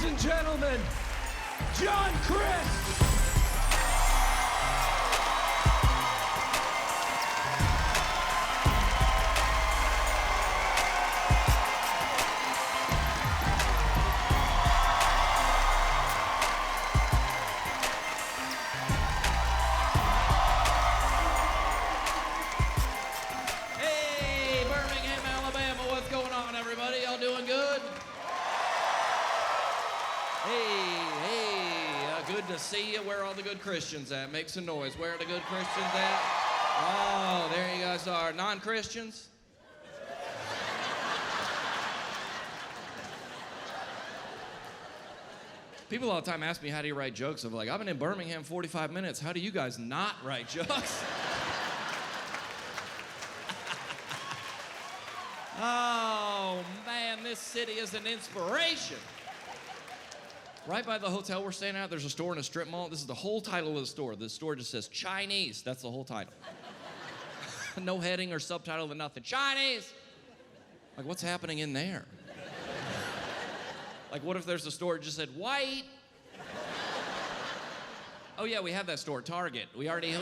and gentlemen, John Crist. Hey, Birmingham, Alabama, what's going on, everybody? Y'all doing good? Hey, good to see you. Where are all the good Christians at? Make some noise. Where are the good Christians at? Oh, there you guys are. Non-Christians? People all the time ask me, how do you write jokes? I'm like, I've been in Birmingham 45 minutes. How do you guys not write jokes? Oh, man, this city is an inspiration. Right by the hotel we're staying at, there's a store in a strip mall. This is the whole title of the store. The store just says Chinese. That's the whole title. No heading or subtitle or nothing. Chinese! Like, what's happening in there? Like, what if there's a store that just said white? Oh, yeah, we have that store, Target. We already...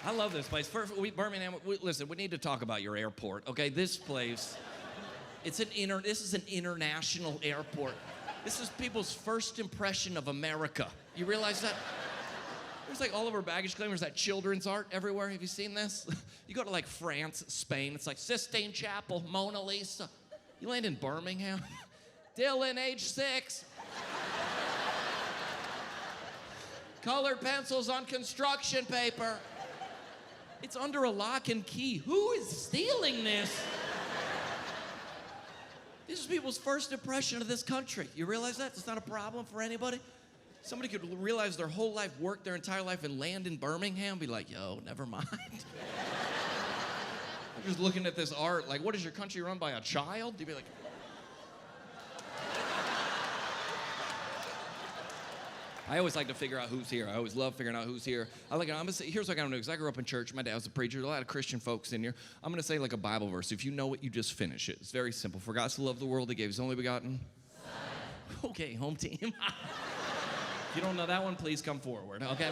I love this place. Birmingham, listen, we need to talk about your airport, okay? This place, this is an international airport. This is people's first impression of America. You realize that? There's like all of our baggage claim. There's that children's art everywhere. Have you seen this? You go to like France, Spain, it's like Sistine Chapel, Mona Lisa. You land in Birmingham, Dylan, age 6. Colored pencils on construction paper. It's under a lock and key. Who is stealing this? This is people's first impression of this country. You realize that? It's not a problem for anybody. Somebody could realize their whole life, work their entire life, and land in Birmingham, be like, yo, never mind. I'm just looking at this art, like, what is your country run by a child? You'd be like... I always like to figure out who's here. I always love figuring out who's here. Here's what I'm gonna do, because I grew up in church. My dad was a preacher. A lot of Christian folks in here. I'm gonna say like a Bible verse. If you know it, you just finish it. It's very simple. For God so loved the world, he gave his only begotten Son. Okay, home team. If you don't know that one, please come forward. Okay,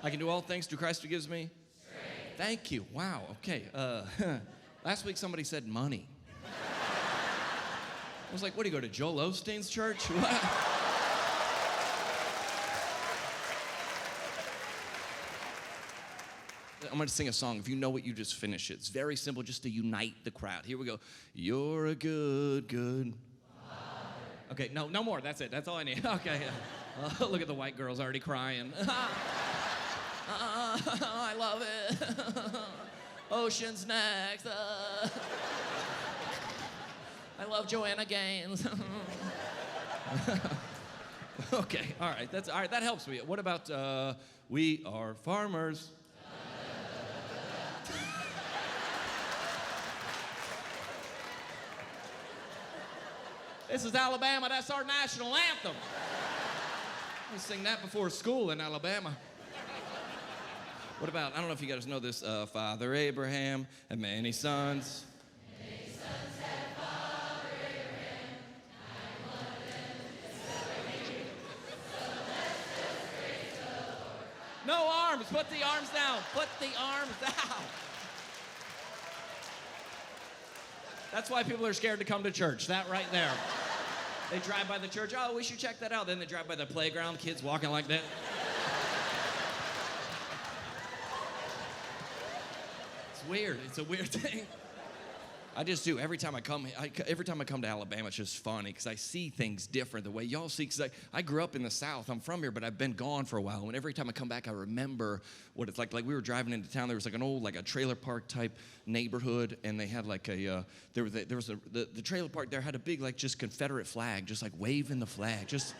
I can do all things through Christ who gives me strength. Thank you. Wow. Okay. Last week somebody said money. I was like, what do you go to Joel Osteen's church? What? I'm going to sing a song. If you know it, you just finish it. It's very simple, just to unite the crowd. Here we go. You're a good Father. Okay, no more. That's it. That's all I need. Okay. Look at the white girls already crying. I love it. Ocean's next. I love Joanna Gaines. Okay, all right. That helps me. What about we are farmers? This is Alabama, that's our national anthem. We sing that before school in Alabama. What about, I don't know if you guys know this, Father Abraham had many sons. Many sons had Father Abraham, and one of them is still here. So let's just praise the Lord. No arms, put the arms down, put the arms down. That's why people are scared to come to church, that right there. They drive by the church, oh, we should check that out. Then they drive by the playground, kids walking like that. It's weird, it's a weird thing. I just do, every time I come to Alabama, it's just funny, because I see things different the way y'all see, because I grew up in the South. I'm from here, but I've been gone for a while, and every time I come back, I remember what it's like. Like, we were driving into town, there was like an old, like a trailer park type neighborhood, and they had like the trailer park there had a big, like, just Confederate flag, just like waving the flag, just.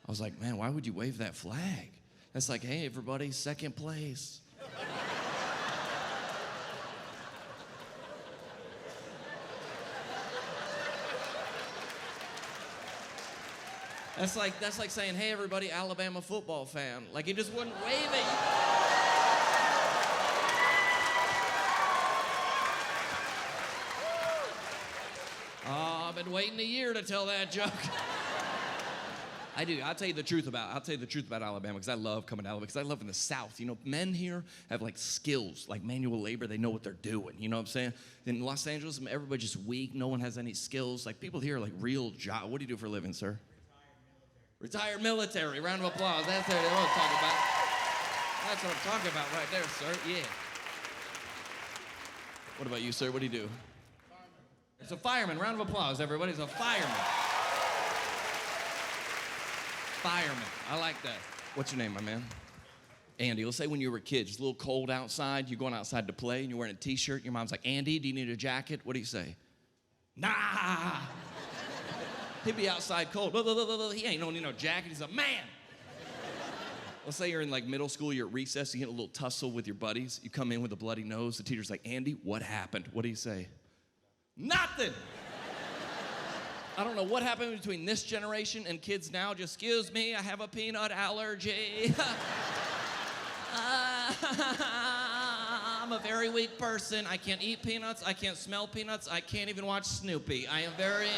I was like, man, why would you wave that flag? That's like, hey, everybody, second place. That's like saying, hey, everybody, Alabama football fan. Like, he just wouldn't wave it. I've been waiting a year to tell that joke. I do. I'll tell you the truth about Alabama because I love coming to Alabama because I love in the South. You know, men here have like skills, like manual labor. They know what they're doing. You know what I'm saying? In Los Angeles, everybody's just weak. No one has any skills. Like people here are like real job. What do you do for a living, sir? Retired military. Round of applause. That's what I'm talking about. That's what I'm talking about right there, sir. Yeah. What about you, sir? What do you do? Fireman. It's a fireman. Round of applause, everybody. It's a fireman. Fireman. I like that. What's your name, my man? Andy. Let's say when you were a kid, it's a little cold outside. You're going outside to play, and you're wearing a T-shirt. Your mom's like, Andy, do you need a jacket? What do you say? Nah. He'd be outside cold. He ain't need no jacket. He's a man. Let's say you're in like middle school, you're at recess, you get a little tussle with your buddies. You come in with a bloody nose. The teacher's like, Andy, what happened? What do you say? Nothing. I don't know what happened between this generation and kids now. Just excuse me, I have a peanut allergy. I'm a very weak person. I can't eat peanuts. I can't smell peanuts. I can't even watch Snoopy. I am very...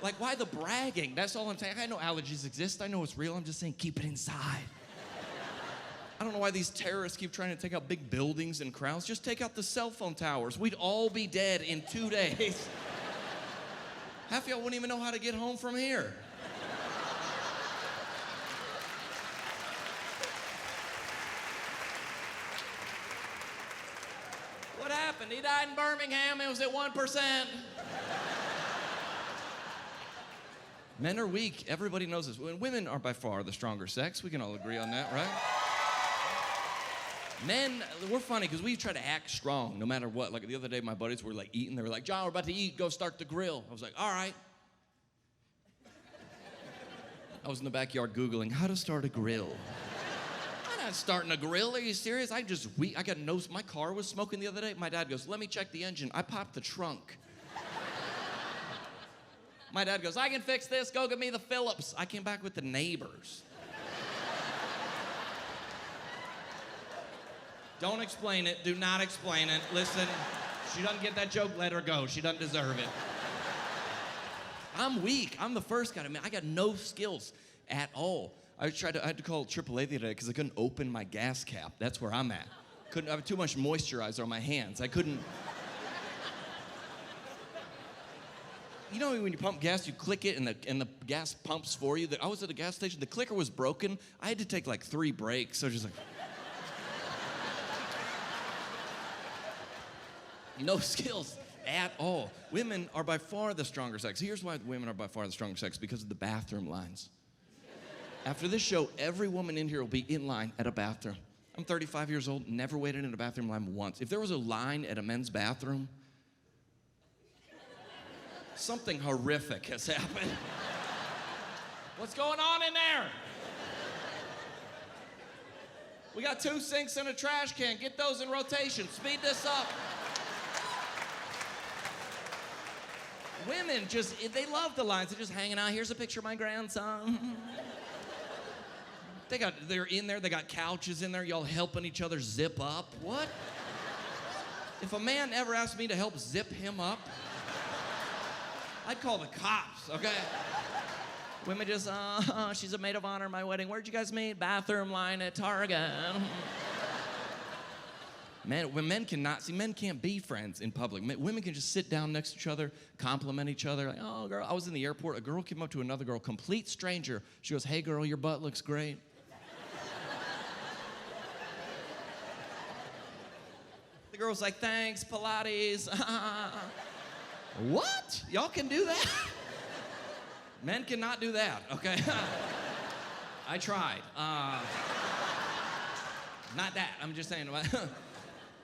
Like, why the bragging? That's all I'm saying. I know allergies exist. I know it's real. I'm just saying keep it inside. I don't know why these terrorists keep trying to take out big buildings and crowds. Just take out the cell phone towers. We'd all be dead in 2 days. Half of y'all wouldn't even know how to get home from here. What happened? He died in Birmingham. It was at 1%. Men are weak. Everybody knows this. Women are by far the stronger sex. We can all agree on that, right? Men, we're funny because we try to act strong no matter what. Like the other day, my buddies were like eating. They were like, John, we're about to eat. Go start the grill. I was like, all right. I was in the backyard Googling how to start a grill. I'm not starting a grill. Are you serious? I got nose. My car was smoking the other day. My dad goes, let me check the engine. I popped the trunk. My dad goes, I can fix this. Go get me the Phillips. I came back with the neighbors. Don't explain it. Do not explain it. Listen, she doesn't get that joke. Let her go. She doesn't deserve it. I'm weak. I'm the first guy to admit I got no skills at all. I had to call AAA the other day because I couldn't open my gas cap. That's where I'm at. I have too much moisturizer on my hands. I couldn't. You know when you pump gas, you click it and the gas pumps for you? I was at a gas station, the clicker was broken. I had to take like 3 breaks. So just like... No skills at all. Women are by far the stronger sex. Here's why women are by far the stronger sex, because of the bathroom lines. After this show, every woman in here will be in line at a bathroom. I'm 35 years old, never waited in a bathroom line once. If there was a line at a men's bathroom, something horrific has happened. What's going on in there? We got 2 sinks and a trash can. Get those in rotation. Speed this up. Women they love the lines. They're just hanging out. Here's a picture of my grandson. They're in there. They got couches in there. Y'all helping each other zip up. What? If a man ever asked me to help zip him up, I'd call the cops, okay? Women just, she's a maid of honor at my wedding. Where'd you guys meet? Bathroom line at Target. Men can't be friends in public. Women can just sit down next to each other, compliment each other. Like, oh, girl, I was in the airport. A girl came up to another girl, complete stranger. She goes, hey, girl, your butt looks great. The girl's like, thanks, Pilates. What? Y'all can do that? Men cannot do that, okay? I tried. Not that. I'm just saying.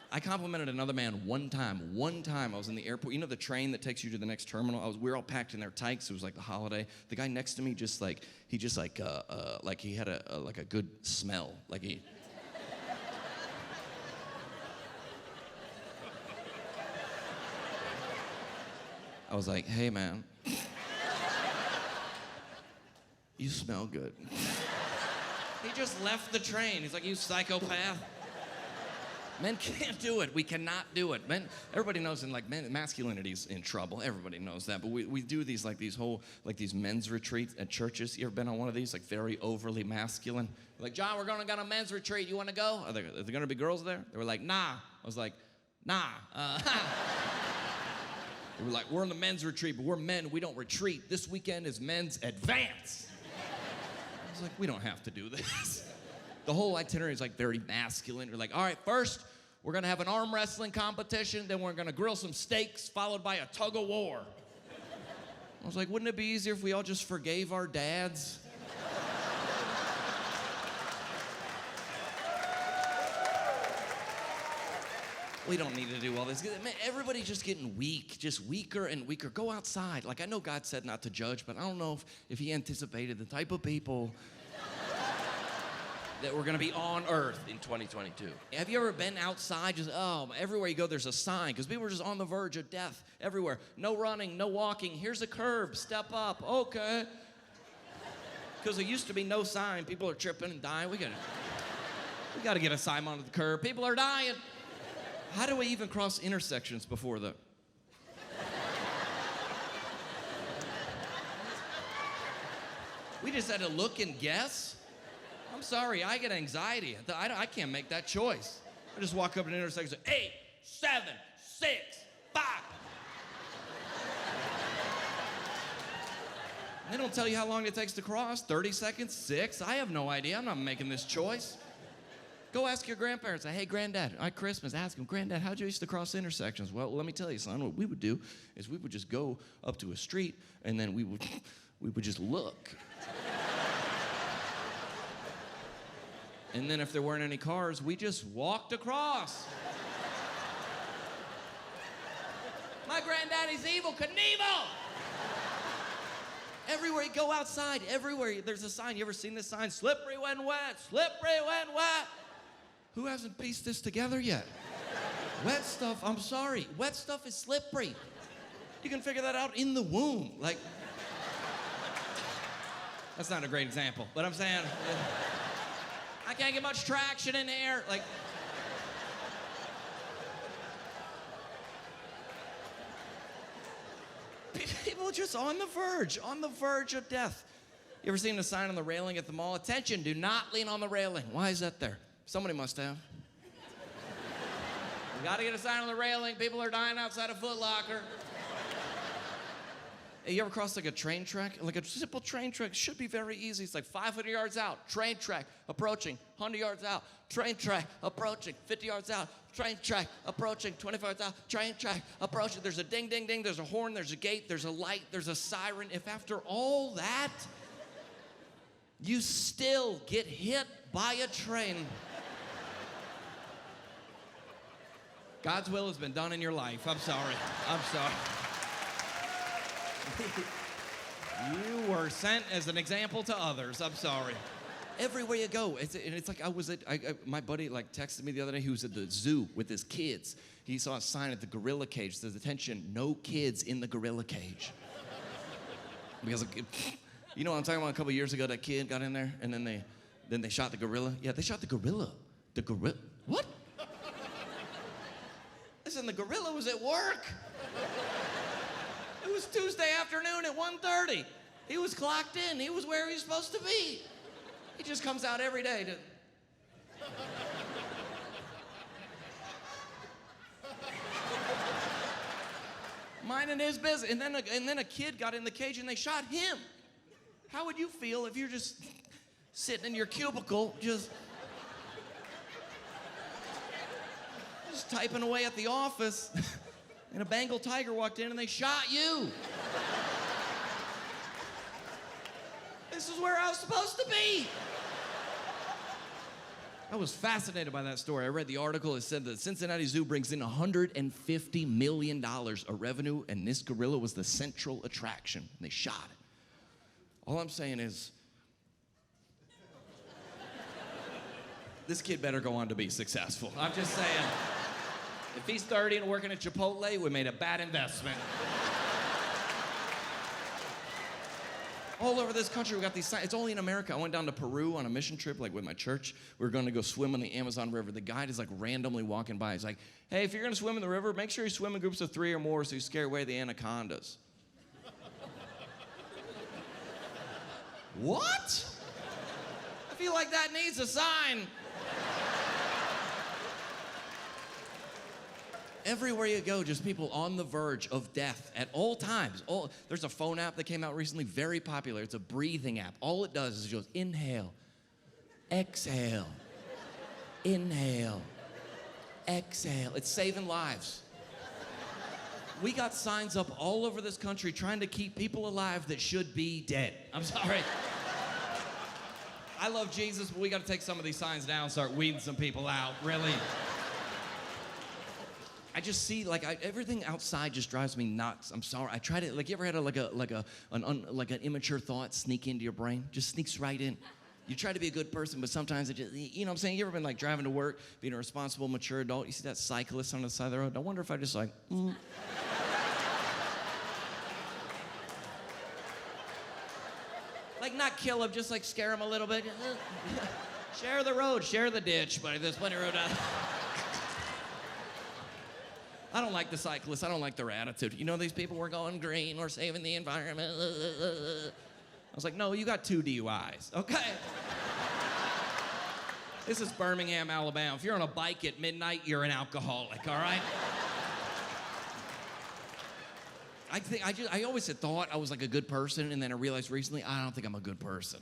I complimented another man one time. I was in the airport. You know the train that takes you to the next terminal? We were all packed in there tight, so it was like the holiday. The guy next to me he had a good smell. Like he... I was like, hey, man. You smell good. He just left the train. He's like, you psychopath. Men can't do it. We cannot do it. Men, everybody knows masculinity's in trouble. Everybody knows that. But we do these these men's retreats at churches. You ever been on one of these, like very overly masculine? Like, John, we're going to go on a men's retreat. You want to go? Are there going to be girls there? They were like, nah. I was like, nah. They were like, we're on the men's retreat, but we're men. We don't retreat. This weekend is men's advance. I was like, we don't have to do this. The whole itinerary is like very masculine. We're like, all right, first, we're gonna have an arm wrestling competition, then we're gonna grill some steaks, followed by a tug of war. I was like, wouldn't it be easier if we all just forgave our dads? We don't need to do all this. Man, everybody's just getting weak, just weaker and weaker. Go outside. Like, I know God said not to judge, but I don't know if he anticipated the type of people that we're gonna be on earth in 2022. Have you ever been outside? Just, everywhere you go, there's a sign, because people are just on the verge of death everywhere. No running, no walking. Here's a curb, step up, okay. Because there used to be no sign. People are tripping and dying. We gotta get a sign onto the curb. People are dying. How do we even cross intersections before the... We just had to look and guess? I'm sorry, I get anxiety. I can't make that choice. I just walk up to an intersection and say, 8, 7, 6, 5. And they don't tell you how long it takes to cross. 30 seconds, 6. I have no idea. I'm not making this choice. Go ask your grandparents. Say, hey, Granddad, at Christmas, ask him, Granddad, how'd you used to cross intersections? Well, let me tell you, son, what we would do is we would just go up to a street, and then we would just look. And then if there weren't any cars, we just walked across. My granddaddy's evil Knievel! Everywhere you go outside, everywhere there's a sign. You ever seen this sign? Slippery when wet, slippery when wet. Who hasn't pieced this together yet? Wet stuff, I'm sorry. Wet stuff is slippery. You can figure that out in the womb. Like, that's not a great example, but I'm saying, I can't get much traction in here. Like, people just on the verge of death. You ever seen a sign on the railing at the mall? Attention, do not lean on the railing. Why is that there? Somebody must have. We gotta get a sign on the railing. People are dying outside of Foot Locker. Hey, you ever crossed like a train track? Like a simple train track should be very easy. It's like 500 yards out, train track approaching, 100 yards out, train track approaching, 50 yards out, train track approaching, 25 yards out, train track approaching. There's a ding, ding, ding, there's a horn, there's a gate, there's a light, there's a siren. If after all that, you still get hit by a train, God's will has been done in your life. I'm sorry. I'm sorry. You were sent as an example to others. I'm sorry. Everywhere you go, it's like my buddy like texted me the other day. He was at the zoo with his kids. He saw a sign at the gorilla cage that says, attention, no kids in the gorilla cage. Because, you know what I'm talking about? A couple years ago, that kid got in there, and then they shot the gorilla. Yeah, they shot the gorilla. The gorilla? What? Listen, the gorilla was at work. It was Tuesday afternoon at 1:30. He was clocked in. He was where he was supposed to be. He just comes out every day to... minding his business. And then a kid got in the cage and they shot him. How would you feel if you're just sitting in your cubicle, just typing away at the office, and a Bengal tiger walked in and they shot you? This is where I was supposed to be. I was fascinated by that story. I read the article. It said the Cincinnati Zoo brings in $150 million of revenue, and this gorilla was the central attraction. And they shot it. All I'm saying is, this kid better go on to be successful. I'm just saying, if he's 30 and working at Chipotle, we made a bad investment. All over this country, we got these signs. It's only in America. I went down to Peru on a mission trip, like with my church. We were going to go swim in the Amazon River. The guide is like randomly walking by. He's like, hey, if you're going to swim in the river, make sure you swim in groups of 3 or more so you scare away the anacondas. What? I feel like that needs a sign. Everywhere you go, just people on the verge of death at all times. There's a phone app that came out recently, very popular. It's a breathing app. All it does is it goes inhale, exhale, inhale, exhale. It's saving lives. We got signs up all over this country trying to keep people alive that should be dead. I'm sorry. I love Jesus, but we got to take some of these signs down and start weeding some people out, really. I just see, like, everything outside just drives me nuts. I'm sorry. I try to, like, you ever had an immature thought sneak into your brain? Just sneaks right in. You try to be a good person, but sometimes it just, you know what I'm saying? You ever been, like, driving to work, being a responsible, mature adult? You see that cyclist on the side of the road? I wonder if I just, like, Like, not kill him, just, like, scare him a little bit. Share the road, share the ditch, buddy. There's plenty of road out. I don't like the cyclists. I don't like their attitude. You know, these people, we're going green, we're saving the environment. I was like, no, you got 2 DUIs, okay? This is Birmingham, Alabama. If you're on a bike at midnight, you're an alcoholic, all right? I always had thought I was like a good person, and then I realized recently, I don't think I'm a good person.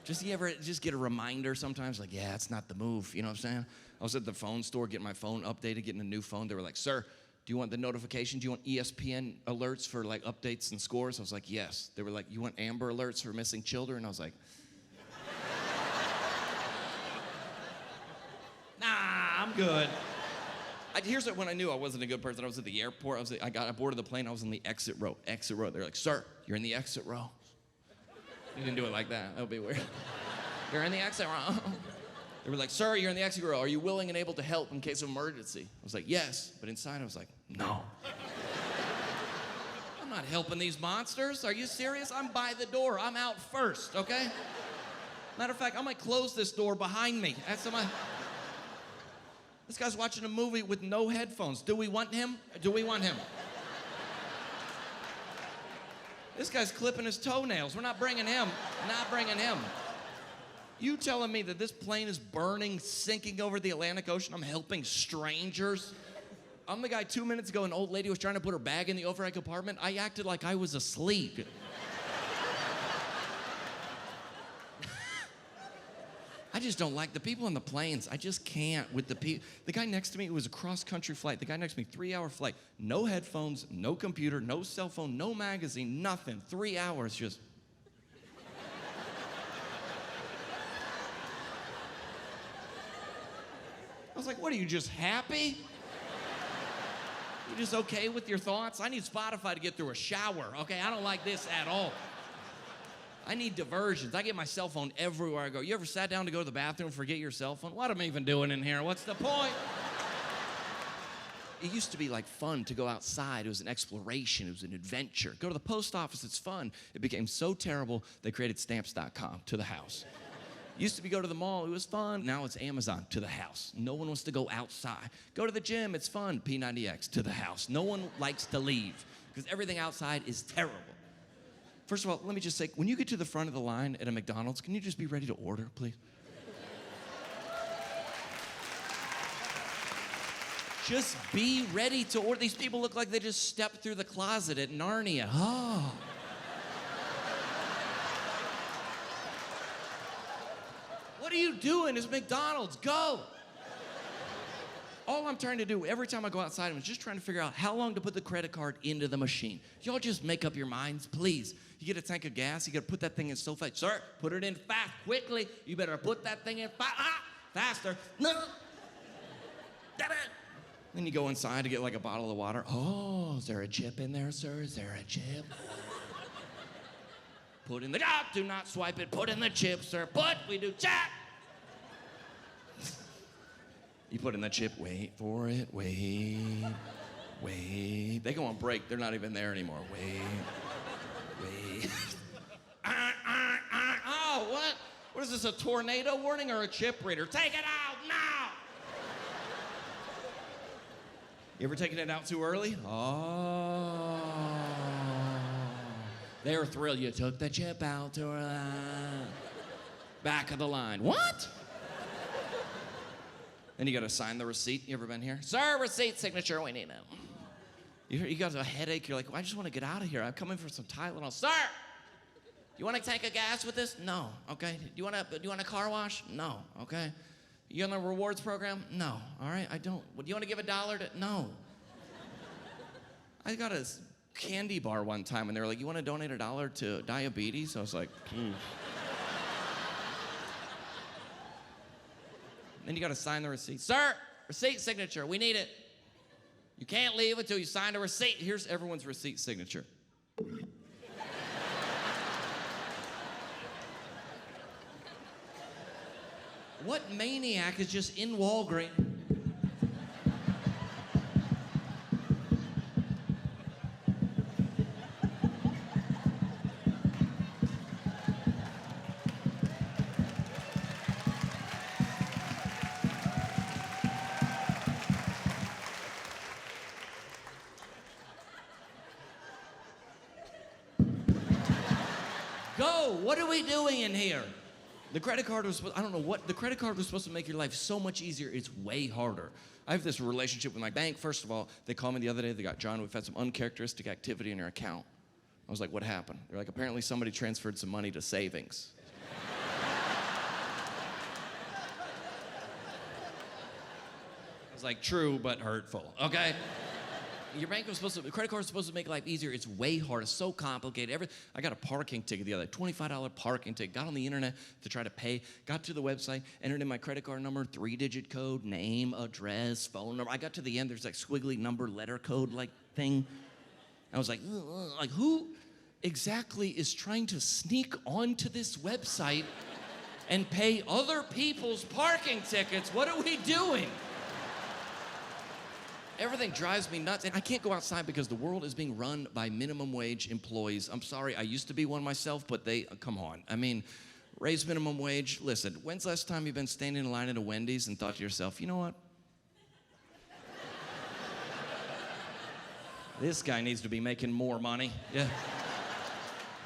You ever get a reminder sometimes, like, yeah, it's not the move, you know what I'm saying? I was at the phone store getting my phone updated, getting a new phone. They were like, sir, do you want the notification? Do you want ESPN alerts for, like, updates and scores? I was like, yes. They were like, you want Amber alerts for missing children? I was like, nah, I'm good. Here's when I knew I wasn't a good person. I was at the airport. I boarded the plane. I was in the exit row. They're like, sir, you're in the exit row. You didn't do it like that. That would be weird. You're in the exit row. They were like, sir, you're in the exit row. Are you willing and able to help in case of emergency? I was like, yes. But inside, I was like, no. I'm not helping these monsters. Are you serious? I'm by the door. I'm out first, okay? Matter of fact, I might close this door behind me. This guy's watching a movie with no headphones. Do we want him? Do we want him? This guy's clipping his toenails. We're not bringing him. Not bringing him. You telling me that this plane is burning, sinking over the Atlantic Ocean? I'm helping strangers? I'm the guy 2 minutes ago, an old lady was trying to put her bag in the overhead compartment. I acted like I was asleep. I just don't like the people on the planes. I just can't with the people. The guy next to me, it was a cross-country flight. The guy next to me, 3-hour flight. No headphones, no computer, no cell phone, no magazine, nothing. 3 hours just. I was like, what are you, just happy? You just okay with your thoughts? I need Spotify to get through a shower, okay? I don't like this at all. I need diversions. I get my cell phone everywhere I go. You ever sat down to go to the bathroom and forget your cell phone? What am I even doing in here? What's the point? It used to be like fun to go outside. It was an exploration. It was an adventure. Go to the post office. It's fun. It became so terrible, they created stamps.com to the house. Used to be go to the mall. It was fun. Now it's Amazon to the house. No one wants to go outside. Go to the gym. It's fun. P90X to the house. No one likes to leave because everything outside is terrible. First of all, let me just say, when you get to the front of the line at a McDonald's, can you just be ready to order, please? Just be ready to order. These people look like they just stepped through the closet at Narnia. Oh. What are you doing? It's McDonald's. Go. All I'm trying to do every time I go outside, I'm just trying to figure out how long to put the credit card into the machine. Y'all just make up your minds, please. You get a tank of gas, you gotta put that thing in so fast. Sir, put it in fast, quickly. You better put that thing in faster. No. Then you go inside to get like a bottle of water. Oh, is there a chip in there, sir? Is there a chip? Put in the, do not swipe it. Put in the chip, sir. We do chat. You put in the chip, wait for it, wait. They go on break, they're not even there anymore. Wait. What is this, a tornado warning or a chip reader? Take it out now! You ever taken it out too early? Oh. They were thrilled you took the chip out to back of the line. What? Then you gotta sign the receipt. You ever been here? Sir, receipt signature, we need it. You got a headache, you're like, well, I just wanna get out of here. I'm coming for some Tylenol. Sir, you want a tank of gas with this? No, okay. Do you want a car wash? No, okay. You on the rewards program? No, all right, I don't. Do you want to give $1 to? No. I got a candy bar one time and they were like, you want to donate $1 to diabetes? I was like, Then you got to sign the receipt. Sir, receipt signature, we need it. You can't leave until you sign a receipt. Here's everyone's receipt signature. What maniac is just in Walgreens? Go, what are we doing in here? The credit card was supposed, I don't know what, the credit card was supposed to make your life so much easier. It's way harder. I have this relationship with my bank. First of all, they called me the other day. They got, John, we've had some uncharacteristic activity in your account. I was like, what happened? They're like, apparently somebody transferred some money to savings. I was like, true, but hurtful, okay? Your bank was supposed to, the credit card was supposed to make life easier. It's way hard. It's so complicated. I got a parking ticket the other day, $25 parking ticket. Got on the internet to try to pay. Got to the website, entered in my credit card number, 3-digit code, name, address, phone number. I got to the end. There's like squiggly number, letter code like thing. I was like who exactly is trying to sneak onto this website and pay other people's parking tickets? What are we doing? Everything drives me nuts, and I can't go outside because the world is being run by minimum wage employees. I'm sorry, I used to be one myself, but come on. I mean, raise minimum wage. Listen, when's the last time you've been standing in line at a Wendy's and thought to yourself, you know what? This guy needs to be making more money. Yeah.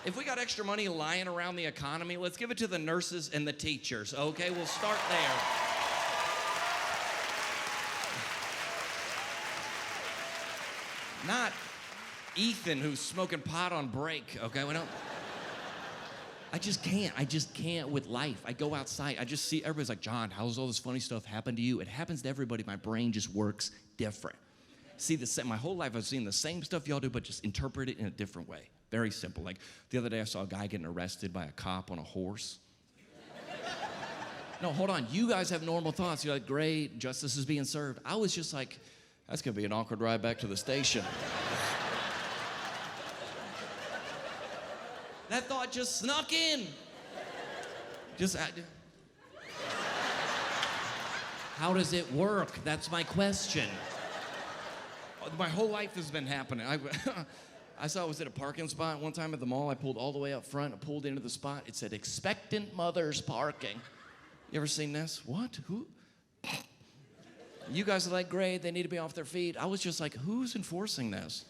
If we got extra money lying around the economy, let's give it to the nurses and the teachers, okay? We'll start there. Not Ethan, who's smoking pot on break, okay? I just can't with life. I go outside, I just see, everybody's like, John, how's all this funny stuff happen to you? It happens to everybody. My brain just works different. See, my whole life I've seen the same stuff y'all do, but just interpret it in a different way. Very simple. Like, the other day I saw a guy getting arrested by a cop on a horse. No, hold on. You guys have normal thoughts. You're like, great, justice is being served. I was just like, that's gonna be an awkward ride back to the station. That thought just snuck in. How does it work? That's my question. My whole life has been happening. I saw I was at a parking spot one time at the mall. I pulled all the way up front. I pulled into the spot. It said, Expectant Mothers Parking. You ever seen this? What? Who? You guys are like, great, they need to be off their feet. I was just like, who's enforcing this?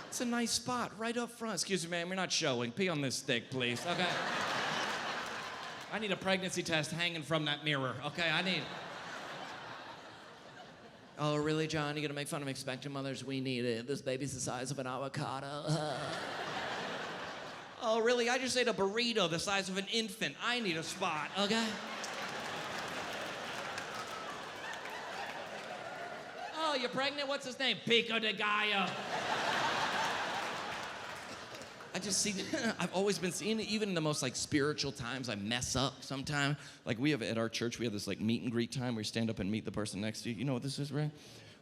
It's a nice spot right up front. Excuse me, ma'am, you're not showing. Pee on this stick, please, okay? I need a pregnancy test hanging from that mirror, okay? Oh, really, John? You're gonna make fun of expectant mothers? We need it. This baby's the size of an avocado. Oh, really? I just ate a burrito the size of an infant. I need a spot, okay? Oh, you're pregnant? What's his name? Pico de Gallo. I just see, I've always been seeing it, even in the most like spiritual times, I mess up sometimes. Like we have, at our church, we have this like meet and greet time where you stand up and meet the person next to you. You know what this is, Ray?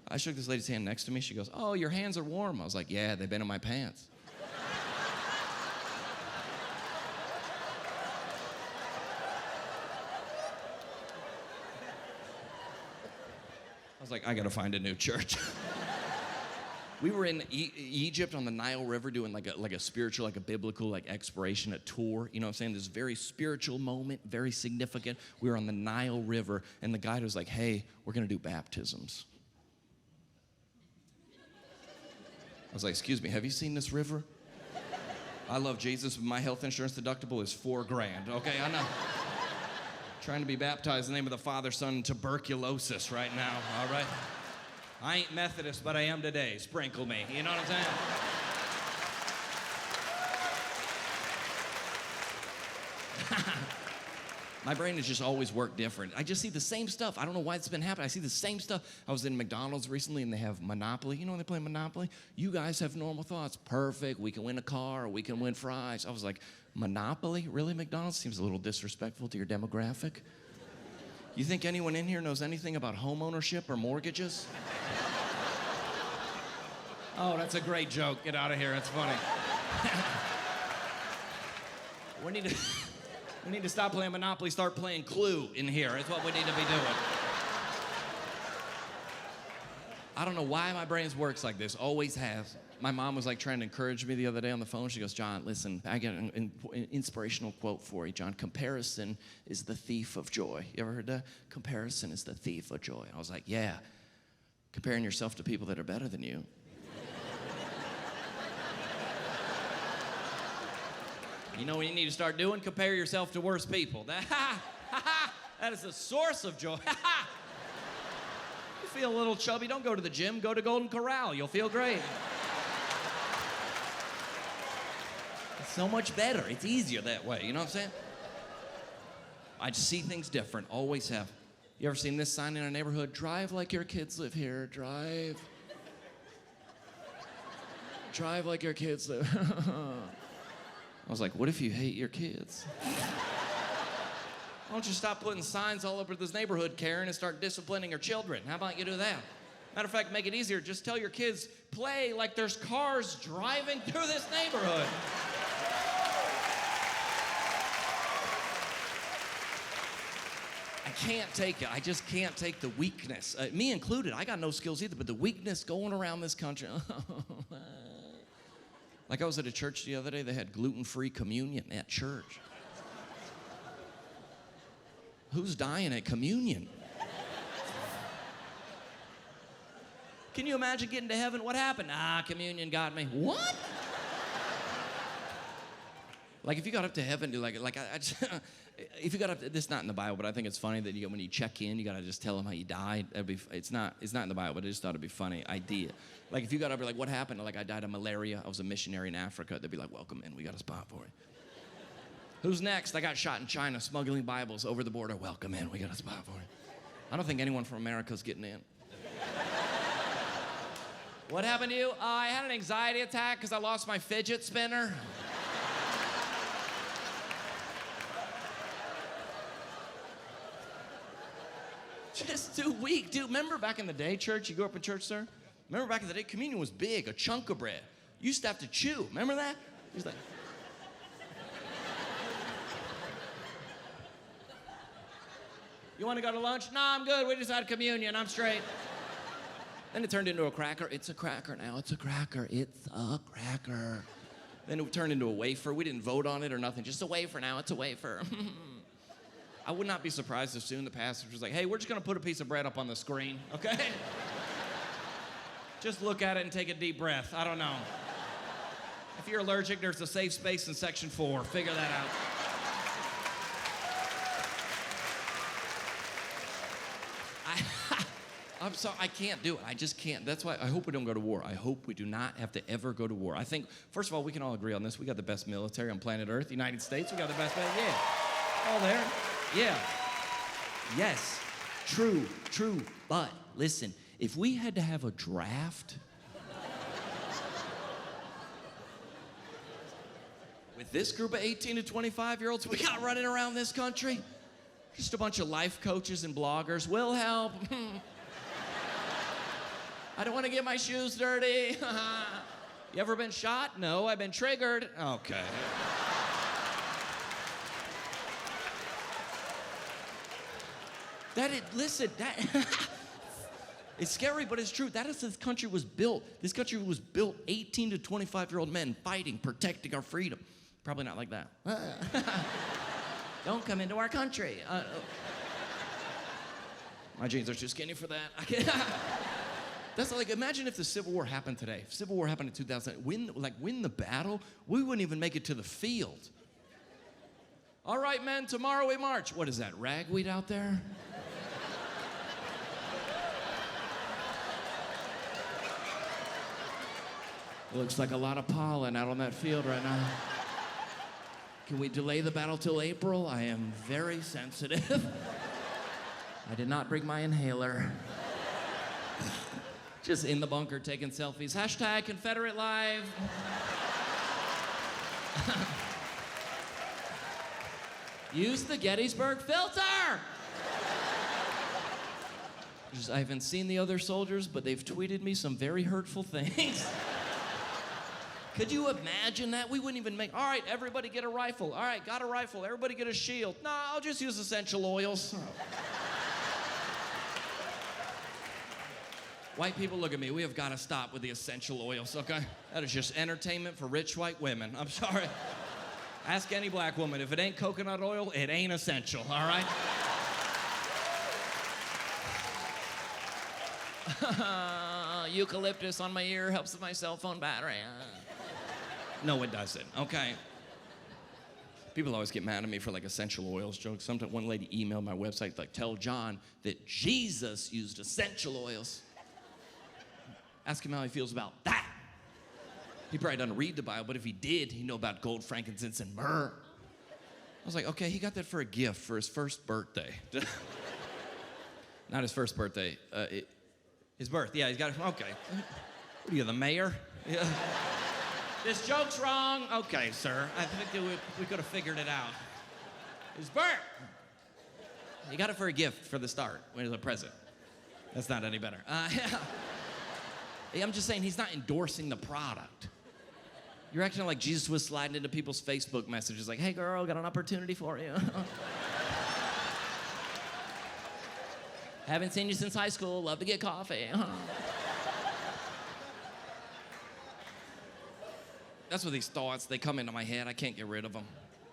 I shook this lady's hand next to me. She goes, oh, your hands are warm. I was like, yeah, they've been in my pants. I was like, I gotta find a new church. We were in Egypt on the Nile River doing like a spiritual, like a biblical, like exploration, a tour. You know what I'm saying? This very spiritual moment, very significant. We were on the Nile River, and the guide was like, hey, we're going to do baptisms. I was like, excuse me, have you seen this river? I love Jesus, but my health insurance deductible is $4,000, okay? I know. Trying to be baptized in the name of the Father, Son, and tuberculosis right now, all right? I ain't Methodist, but I am today. Sprinkle me. You know what I'm saying? My brain has just always worked different. I just see the same stuff. I don't know why it's been happening. I see the same stuff. I was in McDonald's recently, and they have Monopoly. You know when they play Monopoly? You guys have normal thoughts. Perfect. We can win a car. Or we can win fries. I was like, Monopoly? Really, McDonald's? Seems a little disrespectful to your demographic. You think anyone in here knows anything about home ownership or mortgages? Oh, that's a great joke. Get out of here. That's funny. We need to stop playing Monopoly, start playing Clue in here. That's what we need to be doing. I don't know why my brain works like this. Always has. My mom was like trying to encourage me the other day on the phone. She goes, John, listen, I got an inspirational quote for you, John. Comparison is the thief of joy. You ever heard that? Comparison is the thief of joy. I was like, yeah. Comparing yourself to people that are better than you. You know what you need to start doing? Compare yourself to worse people. That is the source of joy. You feel a little chubby, don't go to the gym. Go to Golden Corral. You'll feel great. It's so much better. It's easier that way. You know what I'm saying? I just see things different. Always have. You ever seen this sign in our neighborhood? Drive like your kids live here. Drive. Drive like your kids live. I was like, what if you hate your kids? Why don't you stop putting signs all over this neighborhood, Karen, and start disciplining your children? How about you do that? Matter of fact, make it easier. Just tell your kids, play like there's cars driving through this neighborhood. I can't take it. I just can't take the weakness. Me included. I got no skills either, but the weakness going around this country. Like I was at a church the other day, they had gluten-free communion at church. Who's dying at communion? Can you imagine getting to heaven? What happened? Communion got me. What? Like if you got up to heaven, if you got up to, this is not in the Bible, but I think it's funny that when you check in, you gotta just tell them how you died. It's not in the Bible, but I just thought it'd be funny idea. Like if you got up, you're like, what happened? Like I died of malaria. I was a missionary in Africa. They'd be like, welcome in. We got a spot for you. Who's next? I got shot in China smuggling Bibles over the border. Welcome in. We got a spot for you. I don't think anyone from America's getting in. What happened to you? I had an anxiety attack because I lost my fidget spinner. Just too weak, dude. Remember back in the day, church? You grew up in church, sir? Remember back in the day, communion was big, a chunk of bread. You used to have to chew. Remember that? He was like... You want to go to lunch? No, I'm good. We just had communion. I'm straight. Then it turned into a cracker. It's a cracker now. It's a cracker. It's a cracker. Then it turned into a wafer. We didn't vote on it or nothing. Just a wafer now. It's a wafer. I would not be surprised if soon the pastor was like, hey, we're just going to put a piece of bread up on the screen, okay? Just look at it and take a deep breath. I don't know. If you're allergic, there's a safe space in section 4. Figure that out. I'm sorry, I can't do it. I just can't. That's why I hope we don't go to war. I hope we do not have to ever go to war. I think, first of all, we can all agree on this. We got the best military on planet Earth, the United States. We got the best, yeah. All there. Yeah. Yes. True. But listen, if we had to have a draft with this group of 18 to 25-year-olds we got running around this country, just a bunch of life coaches and bloggers, will help. I don't want to get my shoes dirty. You ever been shot? No, I've been triggered. Okay. It's scary, but it's true. That is this country was built. This country was built 18 to 25-year-old men fighting, protecting our freedom. Probably not like that. Don't come into our country. My jeans are too skinny for that. I can't. That's like, imagine if the Civil War happened today. If Civil War happened in 2000, win the battle, we wouldn't even make it to the field. All right, men, tomorrow we march. What is that, ragweed out there? Looks like a lot of pollen out on that field right now. Can we delay the battle till April? I am very sensitive. I did not bring my inhaler. Just in the bunker taking selfies. Hashtag Confederate Live. Use the Gettysburg filter. I haven't seen the other soldiers, but they've tweeted me some very hurtful things. Could you imagine that? We wouldn't even make, all right, everybody get a rifle. All right, got a rifle. Everybody get a shield. No, I'll just use essential oils. White people, look at me. We have got to stop with the essential oils, okay? That is just entertainment for rich white women. I'm sorry. Ask any black woman. If it ain't coconut oil, it ain't essential, all right? Eucalyptus on my ear helps with my cell phone battery. No, it doesn't, okay? People always get mad at me for like essential oils jokes. Sometimes one lady emailed my website, like, tell John that Jesus used essential oils. Ask him how he feels about that. He probably doesn't read the Bible, but if he did, he'd know about gold, frankincense, and myrrh. I was like, okay, he got that for a gift for his first birthday. Not his first birthday, his birth. Yeah, he's got it, okay. What are you, the mayor? Yeah. This joke's wrong. Okay, sir, I think we could have figured it out. His birth. He got it for a gift for the start, when it was a present. That's not any better. I'm just saying he's not endorsing the product. You're acting like Jesus was sliding into people's Facebook messages like, hey girl, got an opportunity for you. Haven't seen you since high school, love to get coffee. That's what these thoughts, they come into my head, I can't get rid of them.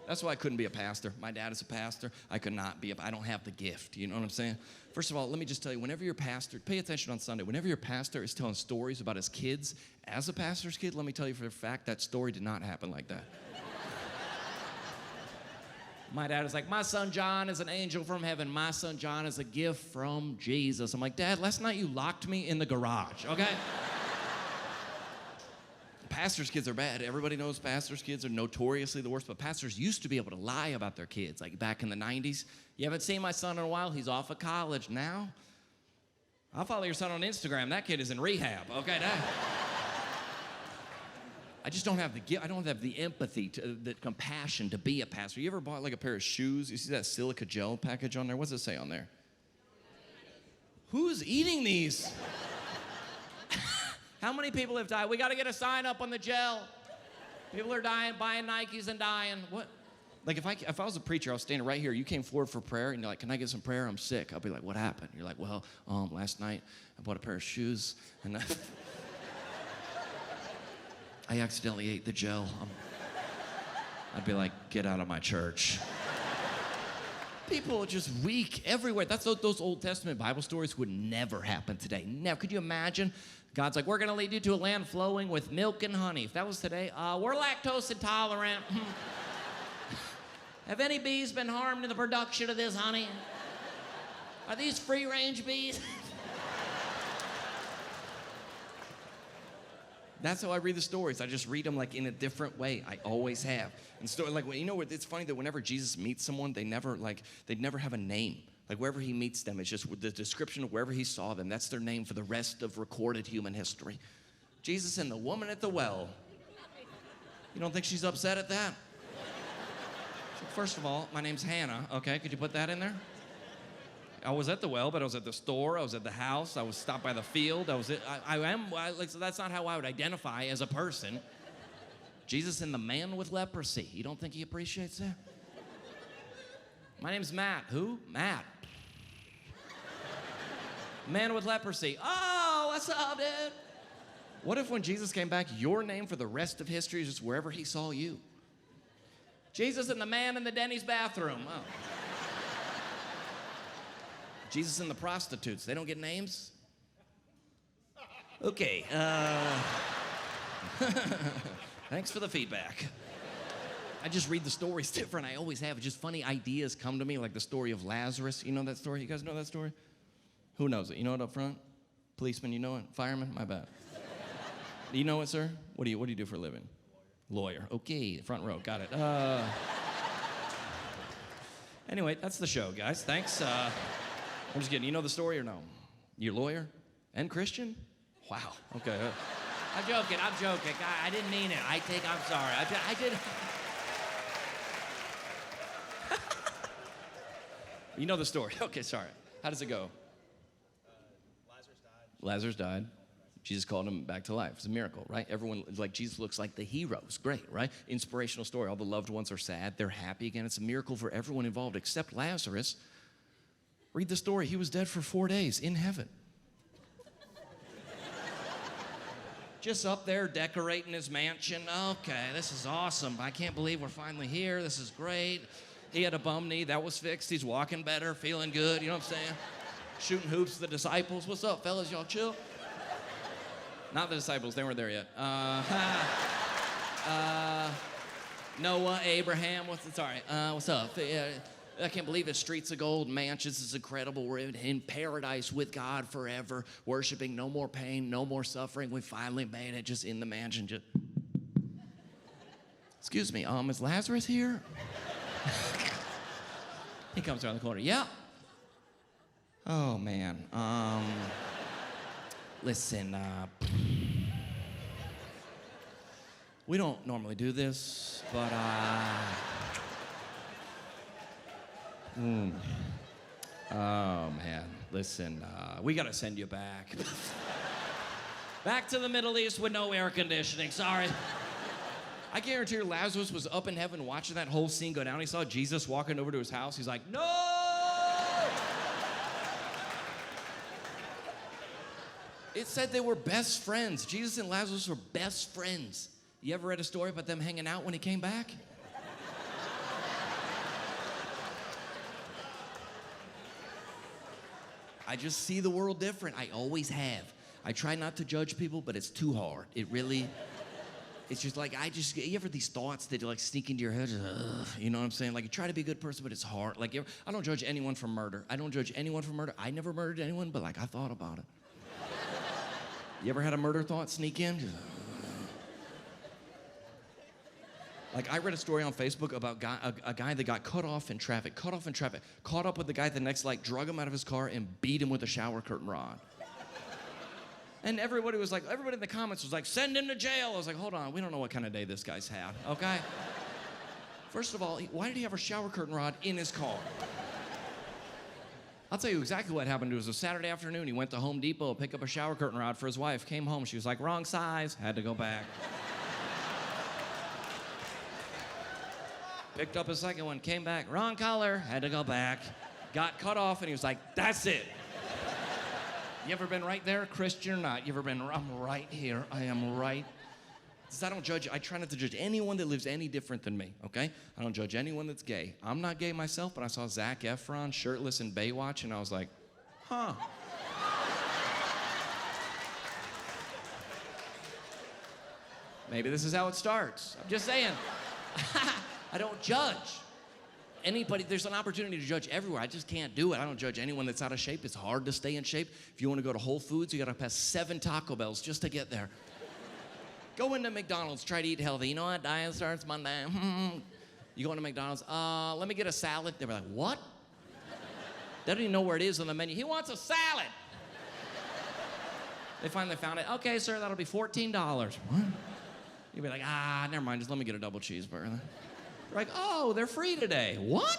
That's why I couldn't be a pastor. My dad is a pastor. I could not be I don't have the gift, you know what I'm saying? First of all, let me just tell you, whenever your pastor, pay attention on Sunday, whenever your pastor is telling stories about his kids, as a pastor's kid, let me tell you for a fact, that story did not happen like that. My dad is like, my son John is an angel from heaven. My son John is a gift from Jesus. I'm like, Dad, last night you locked me in the garage, okay? Pastors' kids are bad. Everybody knows pastors' kids are notoriously the worst, but pastors used to be able to lie about their kids, like back in the 90s. You haven't seen my son in a while. He's off of college now. I'll follow your son on Instagram. That kid is in rehab, okay? I just don't have the gift. I don't have the empathy, the compassion to be a pastor. You ever bought like a pair of shoes? You see that silica gel package on there? What's it say on there? Who's eating these? How many people have died? We got to get a sign up on the gel. People are dying, buying Nikes and dying. What? Like if I was a preacher, I was standing right here. You came forward for prayer, and you're like, can I get some prayer? I'm sick. I'll be like, what happened? You're like, well, last night I bought a pair of shoes, and I accidentally ate the gel. I'd be like, get out of my church. People are just weak everywhere. That's those Old Testament Bible stories would never happen today. Never. Could you imagine? God's like, we're going to lead you to a land flowing with milk and honey. If that was today, we're lactose intolerant. Have any bees been harmed in the production of this honey? Are these free-range bees? That's how I read the stories. I just read them like in a different way. I always have. And so, like, you know, it's funny that whenever Jesus meets someone, they'd never have a name. Like wherever he meets them, it's just the description of wherever he saw them. That's their name for the rest of recorded human history. Jesus and the woman at the well. You don't think she's upset at that? So first of all, my name's Hannah. Okay, could you put that in there? I was at the well, but I was at the store. I was at the house. I was stopped by the field. So that's not how I would identify as a person. Jesus and the man with leprosy. You don't think he appreciates that? My name's Matt. Who? Matt. Man with leprosy. Oh, what's up, dude? What if when Jesus came back, your name for the rest of history is just wherever he saw you? Jesus and the man in the Denny's bathroom. Oh. Jesus and the prostitutes. They don't get names? Okay. Thanks for the feedback. I just read the stories different. I always have. Just funny ideas come to me, like the story of Lazarus. You know that story? You guys know that story? Who knows it? You know it up front? Policeman, you know it? Fireman? My bad. Do you know it, sir? What do you do for a living? Lawyer. Okay, front row. Got it. Anyway, that's the show, guys. Thanks. I'm just kidding. You know the story or no? You're a lawyer and Christian? Wow. Okay. I'm joking. I didn't mean it. I'm sorry. I did. You know the story. Okay, sorry. How does it go? Lazarus died. Jesus called him back to life. It's a miracle, right? Everyone, like, Jesus looks like the hero. It's great, right? Inspirational story. All the loved ones are sad. They're happy again. It's a miracle for everyone involved except Lazarus. Read the story. He was dead for 4 days in heaven. Just up there decorating his mansion. Okay, this is awesome. I can't believe we're finally here. This is great. He had a bum knee. That was fixed. He's walking better, feeling good. You know what I'm saying? Shooting hoops with the disciples. What's up, fellas? Y'all chill? Not the disciples. They weren't there yet. Noah, Abraham. What's up? I can't believe it. Streets of gold, mansions. This is incredible. We're in paradise with God forever, worshiping. No more pain, no more suffering. We finally made it. Just in the mansion. Excuse me. Is Lazarus here? He comes around the corner. Yeah. Oh man. Listen. We don't normally do this, but Oh man, listen, we gotta send you back. Back to the Middle East with no air conditioning, sorry. I guarantee you Lazarus was up in heaven watching that whole scene go down. He saw Jesus walking over to his house. He's like, no! It said they were best friends. Jesus and Lazarus were best friends. You ever read a story about them hanging out when he came back? I just see the world different. I always have. I try not to judge people, but it's too hard. It's just like, you ever these thoughts that like sneak into your head, you know what I'm saying? Like you try to be a good person, but it's hard. Like I don't judge anyone for murder. I never murdered anyone, but like I thought about it. You ever had a murder thought sneak in? Like I read a story on Facebook about a guy that got cut off in traffic, caught up with the guy at the next light, drug him out of his car and beat him with a shower curtain rod. And everybody in the comments was like, send him to jail. I was like, hold on, we don't know what kind of day this guy's had, okay? First of all, why did he have a shower curtain rod in his car? I'll tell you exactly what happened. It was a Saturday afternoon. He went to Home Depot, picked up a shower curtain rod for his wife, came home. She was like, wrong size, had to go back. Picked up a second one, came back, wrong color, had to go back. Got cut off, and he was like, that's it. You ever been right there, Christian or not? You ever been, I'm right here, I am right. I don't judge, I try not to judge anyone that lives any different than me, okay? I don't judge anyone that's gay. I'm not gay myself, but I saw Zac Efron shirtless in Baywatch, and I was like, huh. Maybe this is how it starts. I'm just saying. I don't judge anybody. There's an opportunity to judge everywhere. I just can't do it. I don't judge anyone that's out of shape. It's hard to stay in shape. If you want to go to Whole Foods, you got to pass 7 Taco Bells just to get there. Go into McDonald's, try to eat healthy. You know what? Diet starts Monday. You go into McDonald's, let me get a salad. They're like, what? They don't even know where it is on the menu. He wants a salad. They finally found it. Okay, sir, that'll be $14. What? You'd be like, never mind. Just let me get a double cheeseburger. They're like, oh, they're free today. What?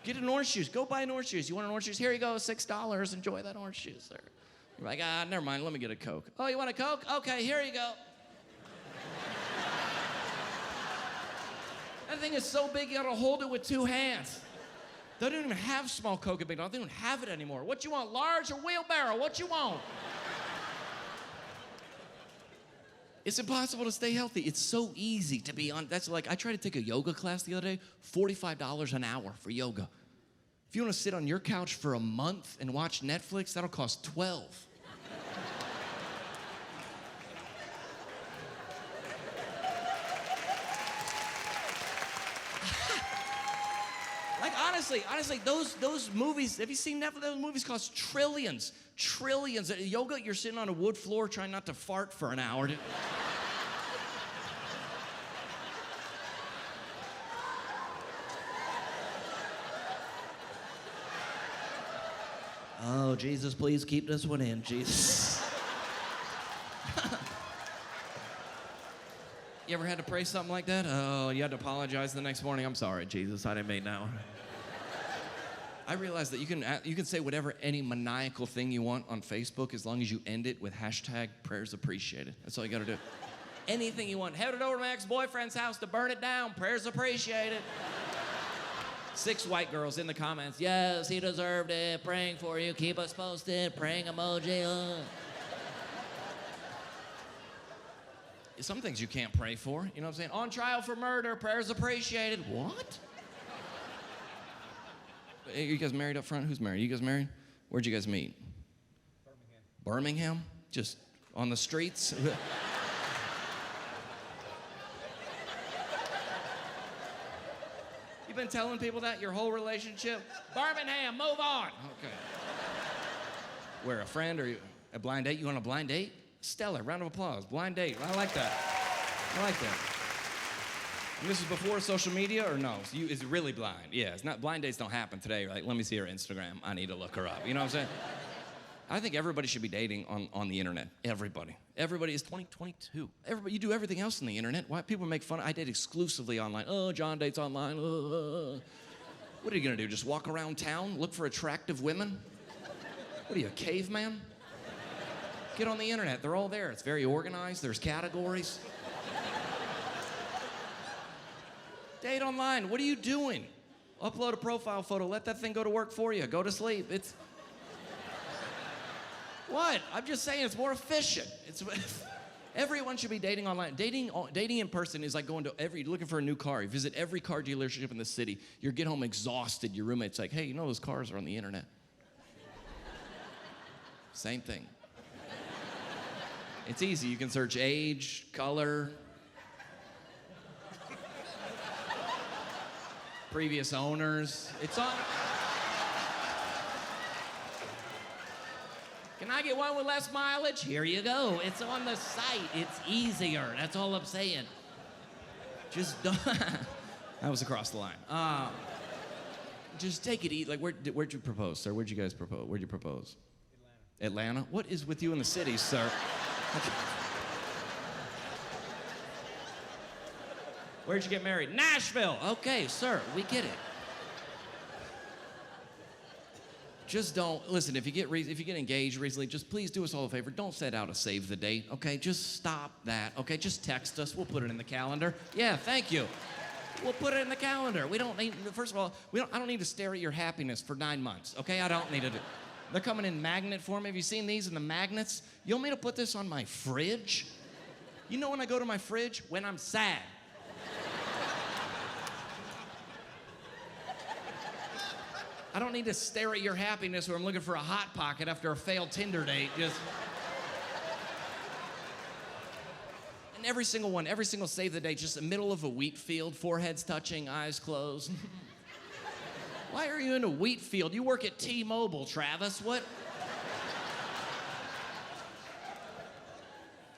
Get an orange juice. Go buy an orange juice. You want an orange juice? Here you go, $6. Enjoy that orange juice, sir. You're like, never mind. Let me get a Coke. Oh, you want a Coke? Okay, here you go. That thing is so big, you gotta hold it with 2 hands. They don't even have small Coke at McDonald's. They don't have it anymore. What you want, large or wheelbarrow? What you want? It's impossible to stay healthy. It's so easy to be on. That's like, I tried to take a yoga class the other day, $45 an hour for yoga. If you want to sit on your couch for a month and watch Netflix, that'll cost $12. Like, honestly, those movies, have you seen Netflix? Those movies cost trillions. Yoga, you're sitting on a wood floor trying not to fart for an hour. Oh, Jesus, please keep this one in, Jesus. You ever had to pray something like that? Oh, you had to apologize the next morning. I'm sorry, Jesus, I didn't mean that. I realized that you can say whatever, any maniacal thing you want on Facebook as long as you end it with hashtag prayers appreciated. That's all you gotta do. Anything you want. Headed over to my ex-boyfriend's house to burn it down. Prayers appreciated. 6 white girls in the comments. Yes, he deserved it. Praying for you. Keep us posted. Praying emoji. Some things you can't pray for. You know what I'm saying? On trial for murder. Prayers appreciated. What? Hey, you guys married up front? Who's married? You guys married? Where'd you guys meet? Birmingham? Just on the streets? You've been telling people that your whole relationship? Birmingham, move on. Okay. Where, a friend or a blind date? You want a blind date? Stellar, round of applause. Blind date, I like that. And this is before social media or no? Is it really blind? Yeah, it's not, blind dates don't happen today. You're like, let me see her Instagram. I need to look her up. You know what I'm saying? I think everybody should be dating on the internet. Everybody. Everybody is 2022. Everybody, you do everything else on the internet. Why people make fun? I date exclusively online. Oh, John dates online. What are you gonna do? Just walk around town, look for attractive women? What are you, a caveman? Get on the internet. They're all there. It's very organized. There's categories. Date online. What are you doing? Upload a profile photo. Let that thing go to work for you. Go to sleep. It's... What? I'm just saying it's more efficient. Everyone should be dating online. Dating in person is like going to looking for a new car. You visit every car dealership in the city. You get home exhausted. Your roommate's like, hey, you know those cars are on the internet. Same thing. It's easy. You can search age, color, previous owners. It's on. Can I get one with less mileage? Here you go. It's on the site. It's easier. That's all I'm saying. Just don't. That was across the line. Just take it easy. Like, where'd you propose, sir? Where'd you guys propose? Where'd you propose? Atlanta. What is with you in the city, sir? Where'd you get married? Nashville. Okay, sir, we get it. Just don't, listen, if you get engaged recently, just please do us all a favor. Don't set out a save the date, okay? Just stop that, okay? Just text us. We'll put it in the calendar. Yeah, thank you. We'll put it in the calendar. We don't need, first of all, I don't need to stare at your happiness for 9 months, okay? I don't need to do. They're coming in magnet form. Have you seen these in the magnets? You want me to put this on my fridge? You know when I go to my fridge? When I'm sad. I don't need to stare at your happiness where I'm looking for a Hot Pocket after a failed Tinder date. Just... And every single save the date, just the middle of a wheat field, foreheads touching, eyes closed. Why are you in a wheat field? You work at T-Mobile, Travis. What?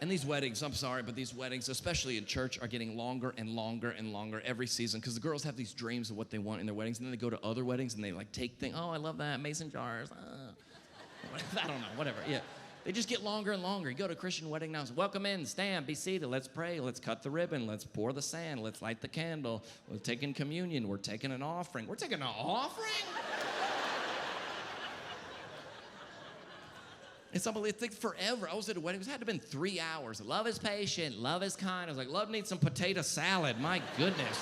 And these weddings, I'm sorry, but these weddings, especially in church, are getting longer and longer and longer every season because the girls have these dreams of what they want in their weddings, and then they go to other weddings and they like take things. Oh, I love that, mason jars. I don't know, whatever, yeah. They just get longer and longer. You go to a Christian wedding now, welcome in, stand, be seated, let's pray, let's cut the ribbon, let's pour the sand, let's light the candle, we're taking communion, we're taking an offering. We're taking an offering? It's unbelievable. It takes forever. I was at a wedding. It had to have been 3 hours. Love is patient. Love is kind. I was like, love needs some potato salad. My goodness.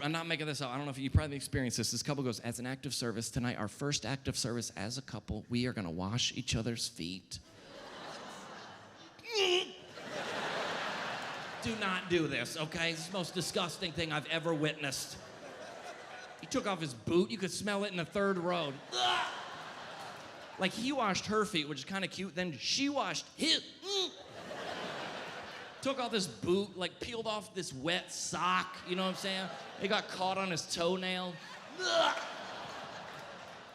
I'm not making this up. I don't know if you probably experienced this. This couple goes, as an act of service tonight, our first act of service as a couple, we are going to wash each other's feet. Do not do this, okay? This is the most disgusting thing I've ever witnessed. He took off his boot. You could smell it in the third row. Ugh! Like, he washed her feet, which is kind of cute. Then she washed his. Took off his boot, like, peeled off this wet sock. You know what I'm saying? It got caught on his toenail. Ugh!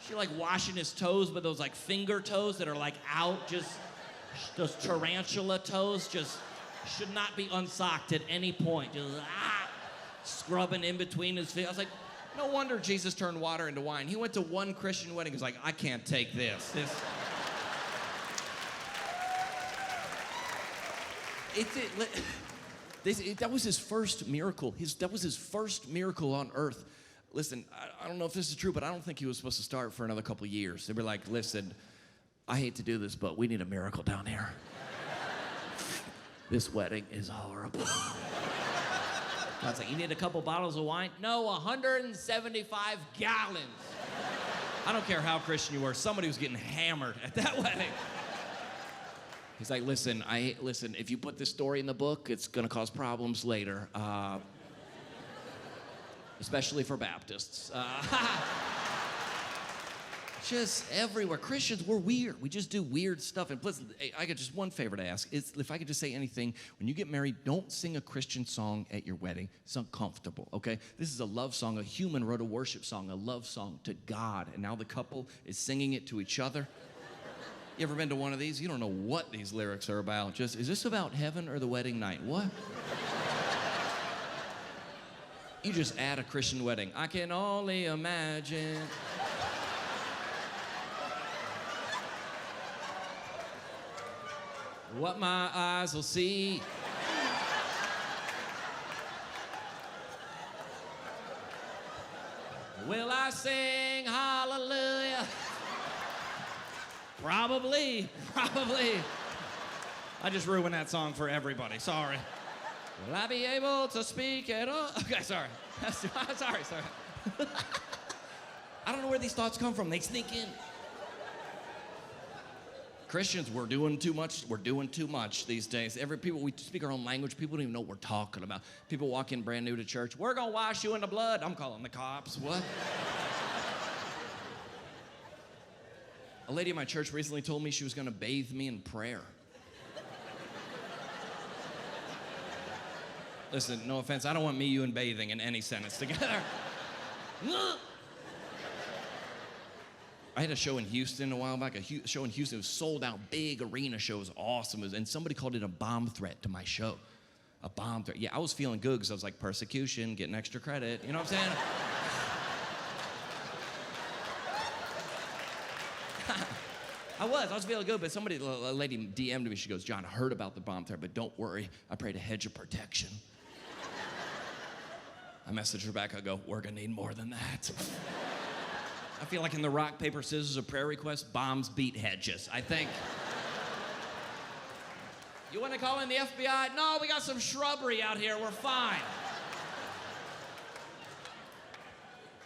She, like, washing his toes, but those, like, finger toes that are, like, out, just those tarantula toes, just should not be unsocked at any point. Just, scrubbing in between his feet. I was like, no wonder Jesus turned water into wine. He went to one Christian wedding. He's like, I can't take this. That was his first miracle. That was his first miracle on earth. Listen, I don't know if this is true, but I don't think he was supposed to start for another couple of years. They were like, listen, I hate to do this, but we need a miracle down here. This wedding is horrible. I was like, you need a couple bottles of wine? No, 175 gallons. I don't care how Christian you were. Somebody was getting hammered at that wedding. He's like, listen, if you put this story in the book, it's going to cause problems later, especially for Baptists. Just everywhere. Christians, we're weird. We just do weird stuff. And plus, I got just one favor to ask. If I could just say anything, when you get married, don't sing a Christian song at your wedding. It's uncomfortable, okay? This is a love song. A human wrote a worship song, a love song to God. And now the couple is singing it to each other. You ever been to one of these? You don't know what these lyrics are about. Just, is this about heaven or the wedding night? What? You just add a Christian wedding. I can only imagine. What my eyes will see. Will I sing hallelujah? Probably. I just ruined that song for everybody. Sorry. Will I be able to speak at all? Okay, sorry. sorry. I don't know where these thoughts come from. They sneak in. Christians, we're doing too much. We're doing too much these days. We speak our own language. People don't even know what we're talking about. People walk in brand new to church. We're going to wash you in the blood. I'm calling the cops. What? A lady at my church recently told me she was going to bathe me in prayer. Listen, no offense. I don't want me, you, and bathing in any sentence together. I had a show in Houston a while back, a show in Houston. It was sold out, big arena show. It was awesome. And somebody called it a bomb threat to my show. A bomb threat. Yeah, I was feeling good because I was like, persecution, getting extra credit. You know what I'm saying? I was feeling good, but a lady DM'd me. She goes, John, I heard about the bomb threat, but don't worry. I prayed a hedge of protection. I messaged her back. I go, we're going to need more than that. I feel like in the rock, paper, scissors, or prayer request, bombs beat hedges, I think. You want to call in the FBI? No, we got some shrubbery out here. We're fine.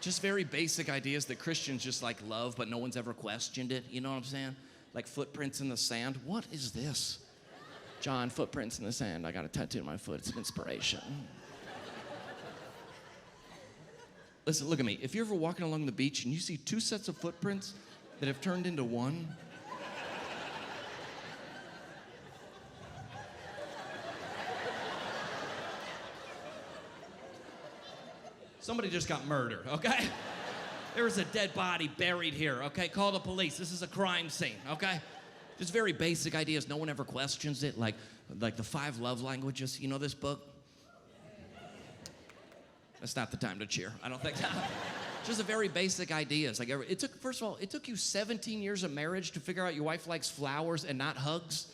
Just very basic ideas that Christians just like love, but no one's ever questioned it. You know what I'm saying? Like footprints in the sand. What is this? John, footprints in the sand. I got a tattoo on my foot. It's an inspiration. Listen, look at me. If you're ever walking along the beach and you see two sets of footprints that have turned into one, somebody just got murdered, okay? There was a dead body buried here, okay? Call the police. This is a crime scene, okay? Just very basic ideas. No one ever questions it, like the 5 love languages. You know this book? That's not the time to cheer. I don't think. Just a very basic ideas. Like first of all, it took you 17 years of marriage to figure out your wife likes flowers and not hugs.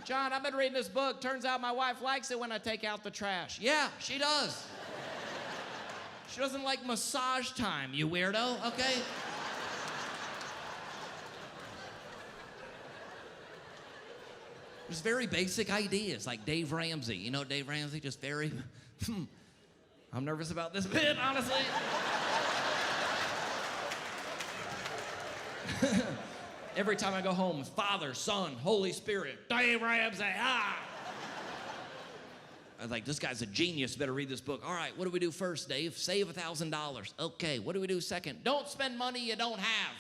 John, I've been reading this book. Turns out my wife likes it when I take out the trash. Yeah, she does. She doesn't like massage time, you weirdo, okay? Just very basic ideas, like Dave Ramsey. You know Dave Ramsey? Just very, I'm nervous about this bit, honestly. Every time I go home, Father, Son, Holy Spirit, Dave Ramsey, I was like, this guy's a genius, better read this book. All right, what do we do first, Dave? Save $1,000. Okay, what do we do second? Don't spend money you don't have.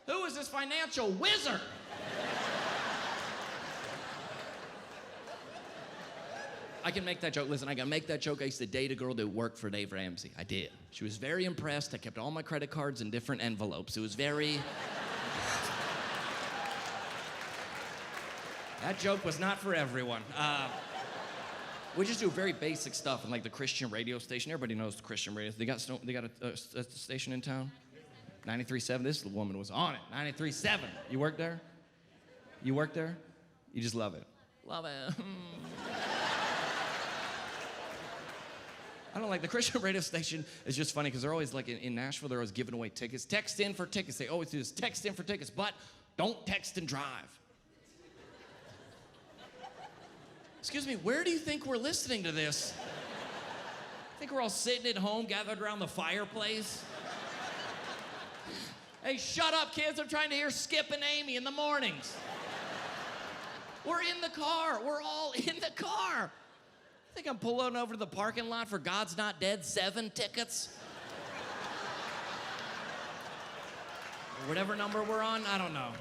Who is this financial wizard? I can make that joke. Listen, I can make that joke. I used to date a girl that worked for Dave Ramsey. I did. She was very impressed. I kept all my credit cards in different envelopes. It was very... That joke was not for everyone. We just do very basic stuff in like the Christian radio station. Everybody knows the Christian radio. They got a station in town? 93.7. This woman was on it. 93.7. You work there? You work there? You just love it. Love it. I don't like the Christian radio station. It's just funny because they're always like in Nashville, they're always giving away tickets. Text in for tickets. They always do this. Text in for tickets, but don't text and drive. Excuse me, where do you think we're listening to this? I think we're all sitting at home, gathered around the fireplace. Hey, shut up, kids. I'm trying to hear Skip and Amy in the mornings. We're in the car. We're all in the car. I think I'm pulling over to the parking lot for God's Not Dead 7 tickets. Or whatever number we're on, I don't know.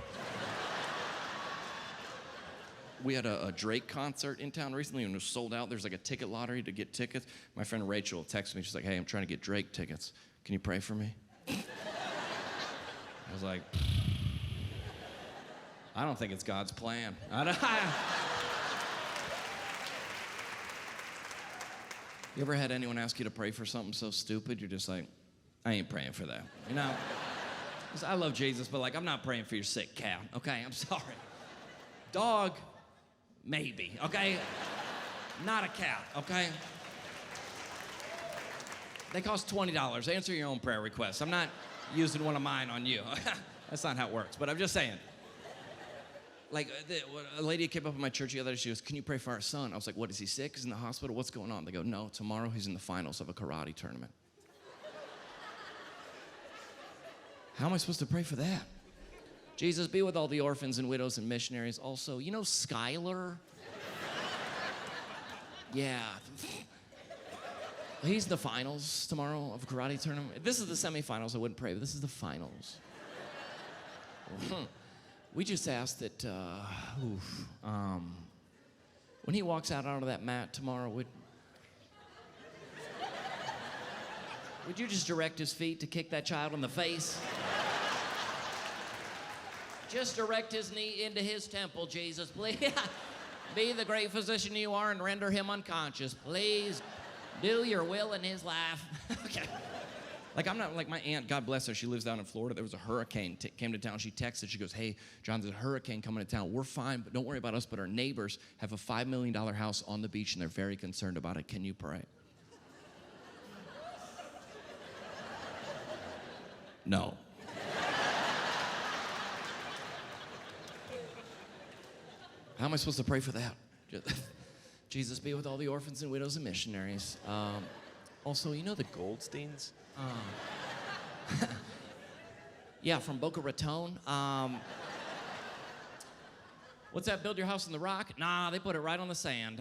We had a Drake concert in town recently and it was sold out. There's like a ticket lottery to get tickets. My friend Rachel texted me. She's like, hey, I'm trying to get Drake tickets. Can you pray for me? I was like, I don't think it's God's plan. You ever had anyone ask you to pray for something so stupid, you're just like, I ain't praying for that, you know? 'Cause I love Jesus, but like, I'm not praying for your sick cat, okay? I'm sorry. Dog, maybe, okay? Not a cat, okay? They cost $20. Answer your own prayer requests. I'm not using one of mine on you. That's not how it works, but I'm just saying. Like, a lady came up in my church the other day, she goes, can you pray for our son? I was like, what, is he sick? He's in the hospital? What's going on? They go, no, tomorrow he's in the finals of a karate tournament. How am I supposed to pray for that? Jesus, be with all the orphans and widows and missionaries. Also, you know Skylar? Yeah. He's in the finals tomorrow of a karate tournament. If this is the semifinals, I wouldn't pray, but this is the finals. We just asked that, when he walks out onto that mat tomorrow, would you just direct his feet to kick that child in the face? Just direct his knee into his temple, Jesus, please. Be the great physician you are and render him unconscious. Please do your will in his life. Okay. Like, I'm not, like my aunt, God bless her, she lives down in Florida. There was a hurricane came to town. She texted, she goes, hey, John, there's a hurricane coming to town. We're fine, but don't worry about us, but our neighbors have a $5 million house on the beach, and they're very concerned about it. Can you pray? No. How am I supposed to pray for that? Jesus, be with all the orphans and widows and missionaries. Also, you know the Goldsteins? Yeah, from Boca Raton. What's that, build your house in the rock? Nah, they put it right on the sand.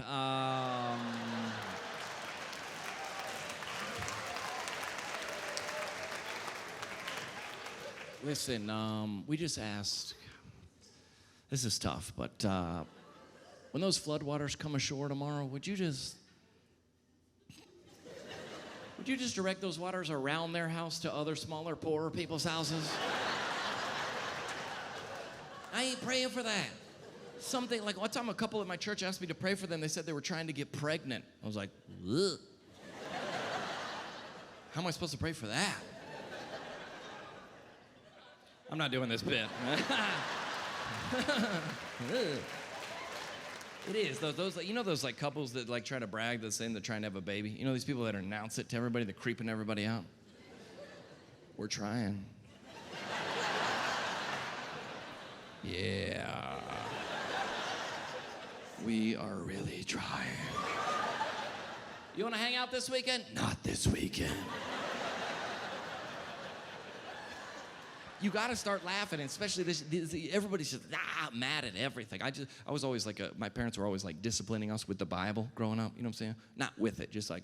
Listen, we just asked, this is tough, but when those floodwaters come ashore tomorrow, would you just direct those waters around their house to other smaller, poorer people's houses? I ain't praying for that. Something like one time a couple at my church asked me to pray for them. They said they were trying to get pregnant. I was like, ugh. How am I supposed to pray for that? I'm not doing this bit. It is. Those you know those like couples that like try to brag that saying they're trying to have a baby? You know these people that announce it to everybody, they're creeping everybody out? We're trying. Yeah. We are really trying. You want to hang out this weekend? Not this weekend. You got to start laughing, and especially this everybody's just mad at everything. I was always like, my parents were always like disciplining us with the Bible growing up, you know what I'm saying? Not with it, just like,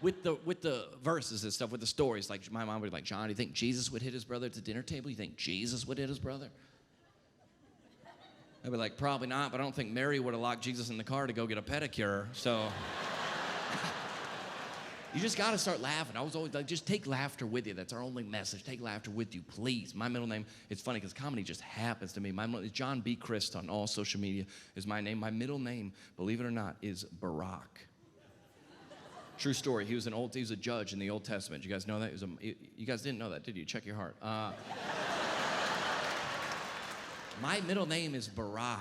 with the verses and stuff, with the stories. Like my mom would be like, John, do you think Jesus would hit his brother at the dinner table? You think Jesus would hit his brother? I'd be like, probably not, but I don't think Mary would have locked Jesus in the car to go get a pedicure, so. You just gotta start laughing. I was always like, just take laughter with you. That's our only message. Take laughter with you, please. My middle name, it's funny because comedy just happens to me. My middle is John B. Crist on all social media is my name. My middle name, believe it or not, is Barack. True story. He was a judge in the Old Testament. You guys know that? You guys didn't know that, did you? Check your heart. My middle name is Barack.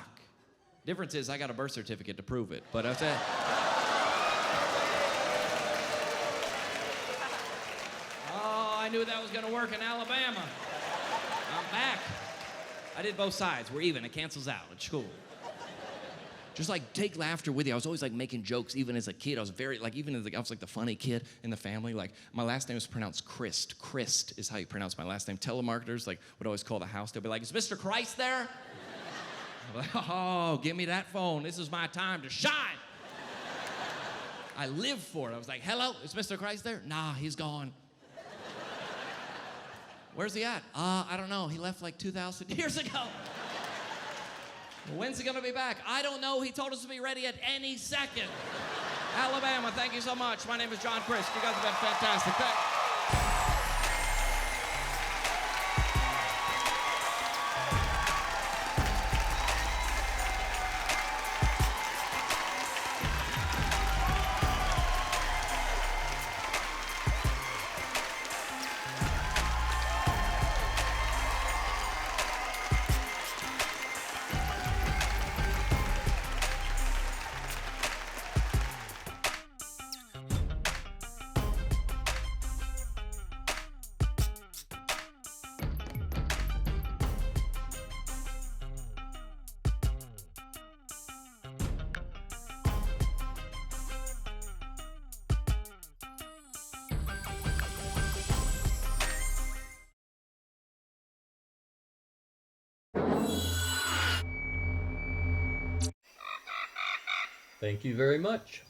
Difference is I got a birth certificate to prove it, but that's it. Oh, I knew that was gonna work in Alabama. I'm back. I did both sides. We're even. It cancels out. It's cool. Just like take laughter with you. I was always like making jokes even as a kid. I was very like I was like the funny kid in the family. Like my last name was pronounced Crist. Crist is how you pronounce my last name. Telemarketers like would always call the house. They'd be like, "Is Mr. Christ there?" I'd be like, "Oh, give me that phone. This is my time to shine." I lived for it. I was like, "Hello, is Mr. Christ there?" "Nah, he's gone." "Where's he at?" I don't know. He left like 2,000 years ago." "When's he gonna be back?" "I don't know. He told us to be ready at any second." Alabama, thank you so much. My name is John Crist. You guys have been fantastic. Thank you very much.